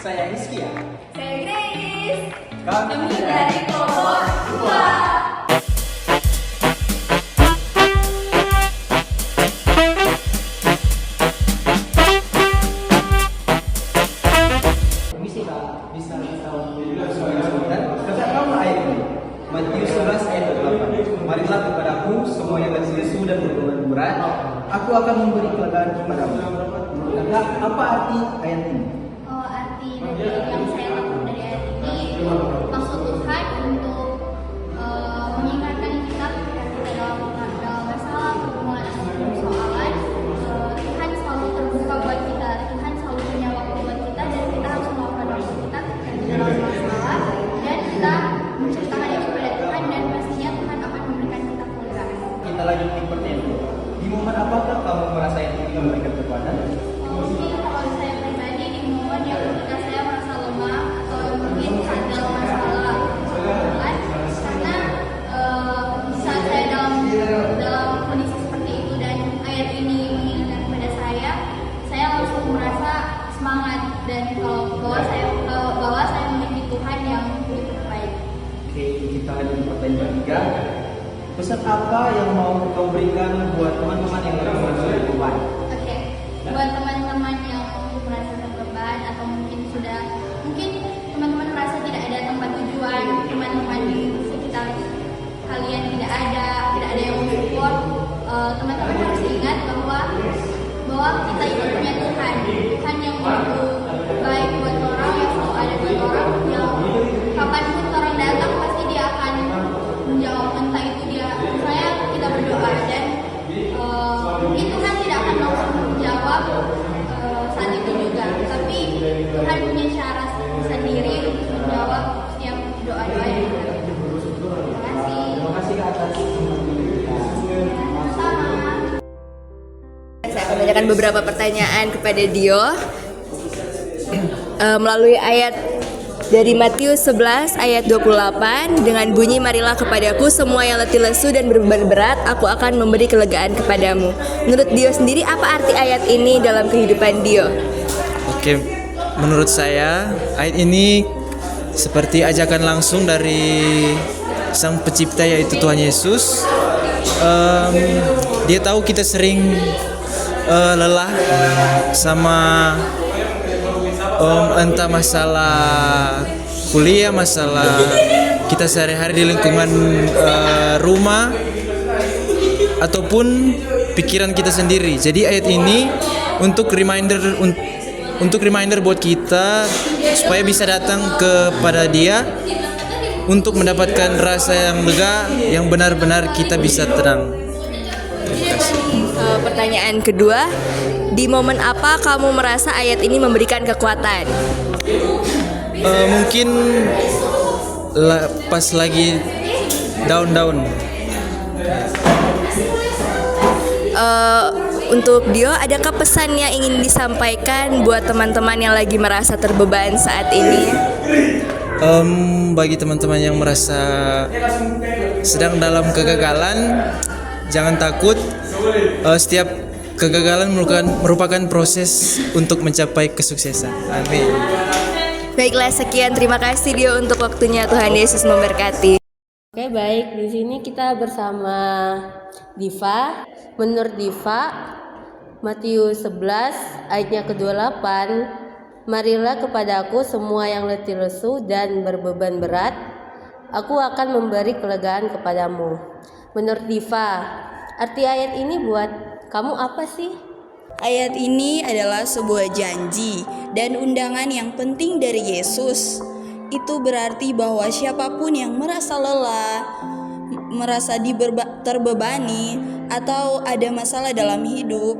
Saya Rizky ya. Saya Grace. Kami dari kelompok 2. Bisa kata kamu ayat ini Matius 11 ayat 8. Marilah kepadaku semua yang letih lesu dan berbeban berat, aku akan memberi kelegaan kepadamu. Kakak, apa arti ayat ini? Arti dari yang saya tangkap dari ayat ini, maksud Tuhan untuk mengingatkan kita ketika kita dalam masalah, pergumulan atau persoalan. Tuhan selalu terbuka buat kita, Tuhan selalu punya waktu buat kita, dan kita harus melakukan waktu kita ketika kita dalam masalah, dan kita menceritakan itu kepada Tuhan, dan pastinya Tuhan akan memberikan kita kelegaan. Kita lanjut di pertanyaan. Di momen apakah kamu merasa yang ini memberikan kekuatan? Mungkin kalau saya pribadi di momen yang ketika saya merasa lemah atau mungkin saat dalam masalah pergumulan, karena saat saya dalam kondisi seperti itu dan ayat ini mengingatkan kepada saya langsung merasa semangat dan bahwa saya memiliki Tuhan yang begitu baik. Oke, kita lanjut di pertanyaan ketiga. Pesan apa yang mau kau berikan buat teman-teman yang lagi merasa beban? Oke, buat teman-teman yang merasa terbeban atau mungkin teman-teman merasa tidak ada tempat tujuan, teman-teman di sekitar kalian tidak ada yang mensupport, teman-teman harus ingat bahwa kita itu punya Tuhan yang begitu baik buat orang, yang selalu ada buat orang, yang kapanpun orang datang pasti dia akan menjawab, entah itu kita berdoa dan mungkin Tuhan tidak akan langsung menjawab saat itu juga, tapi Tuhan punya cara sendiri untuk menjawab setiap doa-doa yang kita lakukan. Terima kasih Kak atas sama. Saya akan menanyakan beberapa pertanyaan kepada Dio melalui ayat dari Matius 11 ayat 28 dengan bunyi, marilah kepadaku semua yang letih lesu dan berbeban berat, aku akan memberi kelegaan kepadamu. Menurut Dio sendiri, apa arti ayat ini dalam kehidupan Dio? Oke, menurut saya ayat ini seperti ajakan langsung dari Sang Pencipta yaitu Tuhan Yesus. Dia tahu kita sering lelah sama entah masalah kuliah, masalah kita sehari-hari di lingkungan rumah ataupun pikiran kita sendiri. Jadi ayat ini untuk reminder buat kita supaya bisa datang kepada Dia untuk mendapatkan rasa yang lega, yang benar-benar kita bisa tenang. Terima kasih. Pertanyaan kedua, di momen apa kamu merasa ayat ini memberikan kekuatan? Mungkin pas lagi down. Untuk Dio, adakah pesan yang ingin disampaikan buat teman-teman yang lagi merasa terbeban saat ini? Bagi teman-teman yang merasa sedang dalam kegagalan, jangan takut. Setiap kegagalan merupakan proses untuk mencapai kesuksesan. Amin. Baiklah, sekian, terima kasih Dio untuk waktunya. Tuhan Yesus memberkati. Oke, baik, di sini kita bersama Diva. Menurut Diva, Matius 11 ayatnya ke-28, marilah kepadaku semua yang letih lesu dan berbeban berat, aku akan memberi kelegaan kepadamu. Menurut Diva, arti ayat ini buat kamu apa sih? Ayat ini adalah sebuah janji dan undangan yang penting dari Yesus. Itu berarti bahwa siapapun yang merasa lelah, merasa terbebani, atau ada masalah dalam hidup,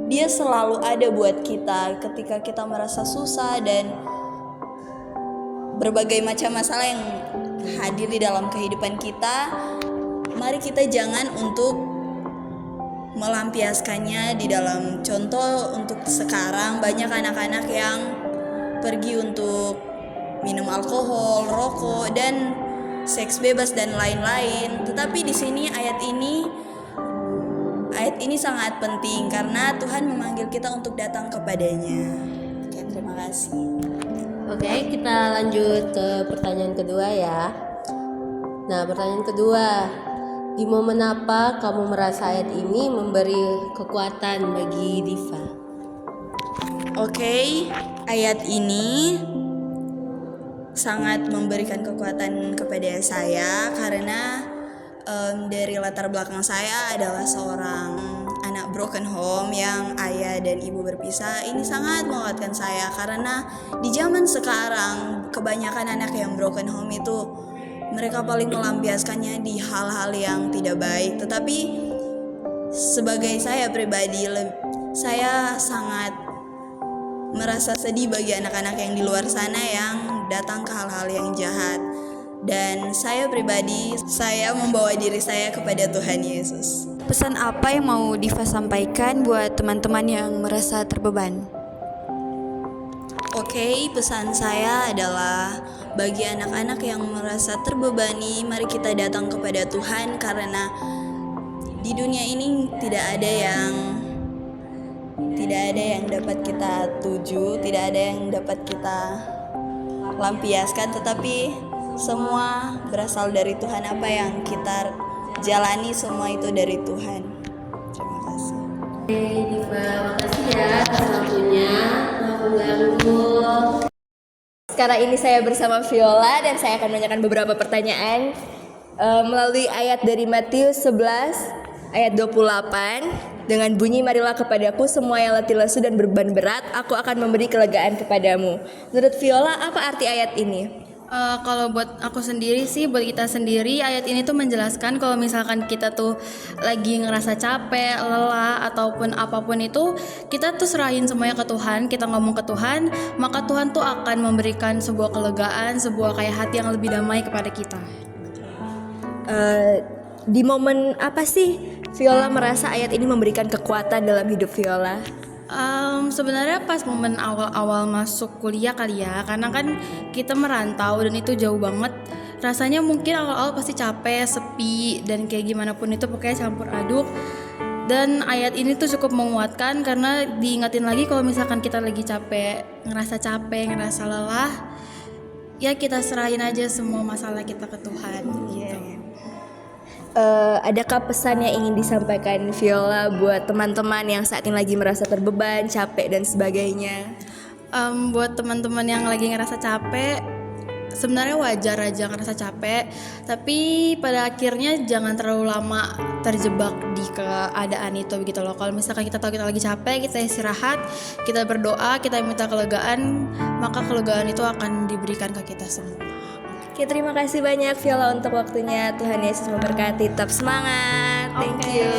Dia selalu ada buat kita ketika kita merasa susah dan berbagai macam masalah yang hadir di dalam kehidupan kita. Mari kita jangan untuk melampiaskannya di dalam contoh. Untuk sekarang banyak anak-anak yang pergi untuk minum alkohol, rokok, dan seks bebas dan lain-lain. Tetapi di sini ayat ini sangat penting karena Tuhan memanggil kita untuk datang kepadanya. Oke, terima kasih. Oke, kita lanjut ke pertanyaan kedua ya. Nah, pertanyaan kedua, di momen apa kamu merasa ayat ini memberi kekuatan bagi Diva? Oke, ayat ini sangat memberikan kekuatan kepada saya karena dari latar belakang saya adalah seorang anak broken home yang ayah dan ibu berpisah. Ini sangat menguatkan saya karena di zaman sekarang kebanyakan anak yang broken home itu mereka paling melampiaskannya di hal-hal yang tidak baik. Tetapi sebagai saya pribadi, saya sangat merasa sedih bagi anak-anak yang di luar sana yang datang ke hal-hal yang jahat. Dan saya pribadi, saya membawa diri saya kepada Tuhan Yesus. Pesan apa yang mau Diva sampaikan buat teman-teman yang merasa terbeban? Oke, pesan saya adalah bagi anak-anak yang merasa terbebani, mari kita datang kepada Tuhan karena di dunia ini tidak ada yang dapat kita tuju, tidak ada yang dapat kita lampiaskan, tetapi semua berasal dari Tuhan. Apa yang kita jalani semua itu dari Tuhan. Terima kasih. Oke, Diva, makasih ya atas waktunya. Maaf mengganggu. Sekarang ini saya bersama Viola dan saya akan menanyakan beberapa pertanyaan melalui ayat dari Matius 11 ayat 28 dengan bunyi, marilah kepadaku semua yang letih lesu dan beban berat, aku akan memberi kelegaan kepadamu. Menurut Viola, apa arti ayat ini? Kalau buat aku sendiri sih, buat kita sendiri, ayat ini tuh menjelaskan kalau misalkan kita tuh lagi ngerasa capek, lelah, ataupun apapun itu, kita tuh serahin semuanya ke Tuhan, kita ngomong ke Tuhan, maka Tuhan tuh akan memberikan sebuah kelegaan, sebuah kayak hati yang lebih damai kepada kita. Di momen apa sih Viola merasa ayat ini memberikan kekuatan dalam hidup Viola? Sebenarnya pas momen awal-awal masuk kuliah kali ya, karena kan kita merantau dan itu jauh banget. Rasanya mungkin awal-awal pasti capek, sepi, dan kayak gimana pun itu pokoknya campur aduk. Dan ayat ini tuh cukup menguatkan karena diingatin lagi kalau misalkan kita lagi ngerasa lelah, ya kita serahin aja semua masalah kita ke Tuhan. Gitu. Adakah pesan yang ingin disampaikan Viola buat teman-teman yang saat ini lagi merasa terbeban, capek dan sebagainya? Buat teman-teman yang lagi ngerasa capek, sebenarnya wajar aja ngerasa capek, tapi pada akhirnya jangan terlalu lama terjebak di keadaan itu gitu loh. Kalau misalkan kita tahu kita lagi capek, kita istirahat, kita berdoa, kita minta kelegaan, maka kelegaan itu akan diberikan ke kita semua. Oke, terima kasih banyak Viola untuk waktunya. Tuhan Yesus memberkati. Tetap semangat. Thank you.